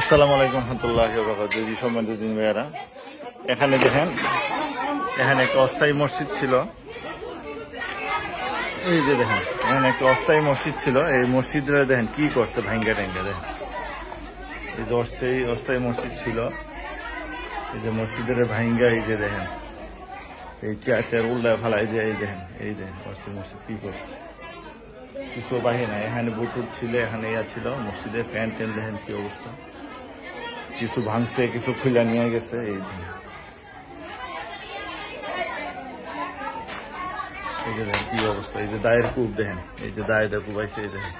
আসসালামু আলাইকুম রহমতুল্লাহ সম্মানিত দিন ভাইয়ারা, এখানে দেখেন, এখানে একটা অস্থায়ী মসজিদ ছিল। এই যে দেখেন, এখানে একটা অস্থায়ী মসজিদ ছিল। এই মসজিদটা দেখেন কি করছে, ভাঙ্গা টাঙ্গা দেখেন। এই যে অস্থায়ী মসজিদ ছিল, এই যে মসজিদের ভাঙ্গা, এই যে দেখেন এই চেয়ার উল্লায় ফেলা, এই যে এই দেখেন অস্থায়ী মসজিদ কি করছে, কিছু বাহির নাই। এখানে বুটুর ছিল, এখানে ইয়া ছিল মসজিদের, ফ্যান ট্যান দেখেন কি অবস্থা, কিছু ভাঙছে, কিছু খুলে নিয়ে গেছে। এই যে দেখেন কি অবস্থা, এই যে দায়ের কূপ দেখেন, এই যে দায়ের কূপ আছে, এই দেখেন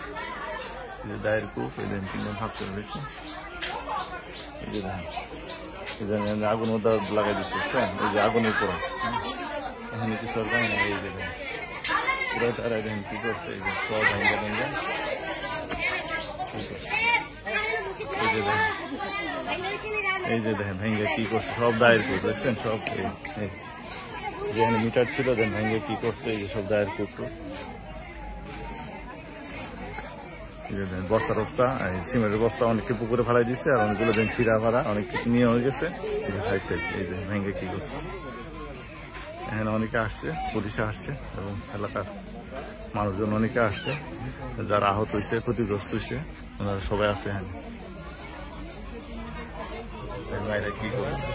এই যে দায়ের কূপ, এই দেখেন তিনজন ভাগ করে রয়েছে। এই যে দেখেন, এই যে আগুন ওদা লাগাই দিচ্ছে, এই যে আগুনের পড়া, এখানে কিছু আর পায় না। এই যে দেখেন পুরো তারা দেখেন কি করছে, এই যে সব ভাঙ্গা ভাঙ্গা কি করছে। এই যে দেখেন, এই যে দেখেন ভেঙ্গে কি করছে, সব দায়ের কূপ দেখছেন, সব যেখানে মিটার ছিল দেন ভেঙ্গে কি করছে, এই যে সব দায়ের কূপ। বস্তা টস্তা, সিমেন্টের বস্তা অনেককে পুকুরে ফেলাই দিচ্ছে, আর অনেকগুলো দেন ছিঁড়া ভাড়া অনেক কিছু নিয়ে হয়ে গেছে। এই যে ভেঙ্গে কি করছে, এখানে অনেকে আসছে, পুলিশে আসছে এবং এলাকার মানুষজন অনেকে আসছে, যারা আহত হয়েছে, ক্ষতিগ্রস্ত হয়েছে, ওনারা সবাই আছে এখানে। কি করছে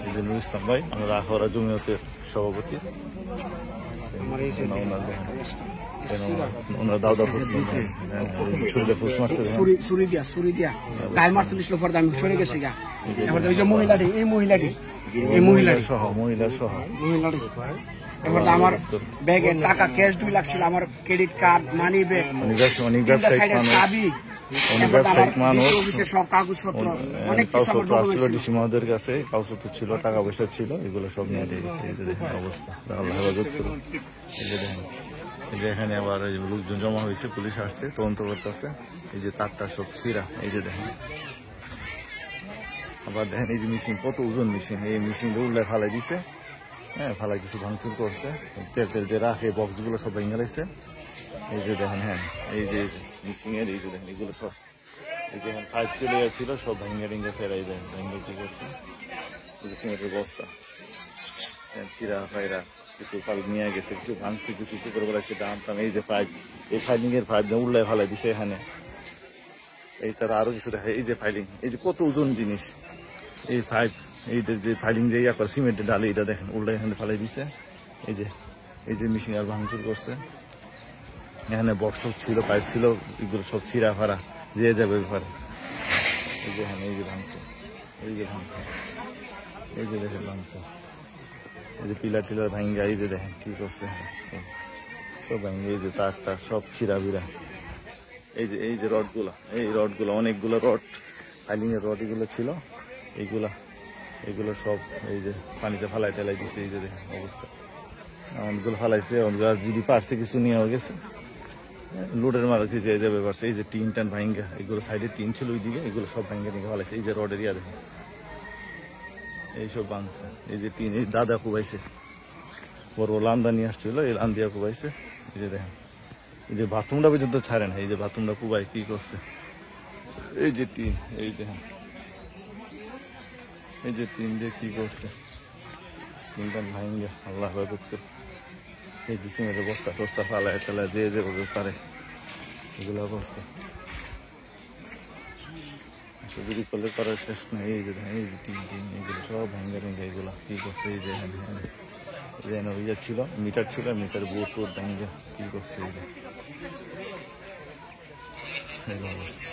এই যে নুর ইসলাম ভাই, আমরা আখড়া জমিয়তের সভাপতি, ওনারা দাউদা ছুরিতে ফুস মারছে, ছুরি দিয়া গায়ে মারতে দিছিল, পরে আমি সরে গেছি গা। এবার ওই যে মহিলাটি সহ এবার আমার ব্যাগে টাকা ক্যাশ 2 লাখ ছিল, আমার ক্রেডিট কার্ড, মানি ব্যাগ, অনেক ব্যবসায়িক চাবি, মানুষ, সব কাগজপত্র, অনেক কাগজপত্র আসছিল ডিসি মহোদয়ের কাছে, কাগজপত্র ছিল, টাকা পয়সা ছিল, এগুলো সব নিয়ে দিয়ে গেছে। এই যে দেখেন অবস্থা, আল্লাহ হেফাজত করুন। এই যে দেখেন, এই যে এখানে আবার লোকজন জমা হয়েছে, পুলিশ আসছে, তদন্ত করতেছে। এই যে তারটা সব ছিঁড়া, এই যে দেখেন। আবার দেখেন এই যে মেশিন, কত ওজন মেশিন, এই মেশিনটা উল্লায় ফালাই দিছে, হ্যাঁ ফালাই কিছু ভাঙচুর করছে, তেল যে রাখে বক্স গুলো সব ভেঙে গেছে। এই যে দেখেন, হ্যাঁ এই যে মেশিনের, এই যে দেখেন এগুলো সব, এই যে পাইপ চলে যাচ্ছিল, সব ভেঙে টেঙ্গে ফেরাই দেন, ভেঙে কি করছে, এই যে সিমেন্টের বস্তা, চিরা ফাইরা কিছু পাল নিয়ে গেছে, কিছু ভাঙছে, কিছু পুকুর বেড়াচ্ছে দাম টাম। এই যে পাইপ, এই ফাইলিং এর পাইপ উল্লায় ফালাই দিছে এখানে। এই তারা আরো কিছু দেখে, এই যে ফাইলিং, এই যে কত ওজন জিনিস, এই পাইপ, এইটা যে ফাইলিং যে ইয়া করে সিমেন্টের ডালে, এটা দেখেন উল্টা এখানে ফালাই দিছে। এই যে মেশিন আর ভাঙচুর করছে, এখানে বক্স ছিল, পাইপ ছিল, এগুলো সব ছিঁড়া ফাড়া যে যাবে ব্যাপারে। এই যে এখানে এই যে ভাঙছে, এই যে ভাঙছে, এই যে দেখেন ভাঙছে, এই যে পিলার টিলার ভাঙ্গা, এই যে দেখেন কি করছে সব ভাঙ্গে, এই যে তারটা সব ছিঁড়া বিড়া। এই যে রডগুলো অনেকগুলো রড, ফাইলিং এর রড এগুলো ছিল, এইগুলো সব এই যে পানিতে ফালাই টেলাই দিচ্ছে। এই যে দেখেন অবস্থা, অনেকগুলো ফালাইছে, যদি পারছে কিছু নিয়ে গেছে, লোডের মারা কিছু যাবে পারছে। এই যে টিন টান ভাঙ্গা, এগুলো সাইডে টিন ছিল ওইদিকে, এগুলো সব ভাঙ্গা নিয়ে ফালাইছে। এই যে রডের ইয়া দেখেন, এইসব ভাঙছে। এই যে টিন, এই দাদা কুবাইছে, বড় লান্দা নিয়ে আসছিল, এই লান্দিয়া কুবাইছে। এই যে দেখেন, এই যে বাথরুমটা পর্যন্ত ছাড়েন, এই যে বাথরুমটা কুবাই কি করছে। এই যে টিন, এই দেখেন, এই যে টিন দিয়ে কি করছে, টিনটা ভাঙ্গা আল্লাহ হেফাজত করে। এই যে সিমেন্টের বস্তা টস্তা ফালায় টালায় যে যেভাবে পারে এগুলো করছে, যদি করলে করার শেষ নেই। এই যে এই যে টিন এগুলো সব ভাঙ্গা ভেঙ্গা এগুলো কি করছে। এই যে এখানে ইয়ে ছিল, মিটার ছিল, মিটার বোর্ড টোর্ড ভাঙ্গা কি করছে, এই যে অবস্থা।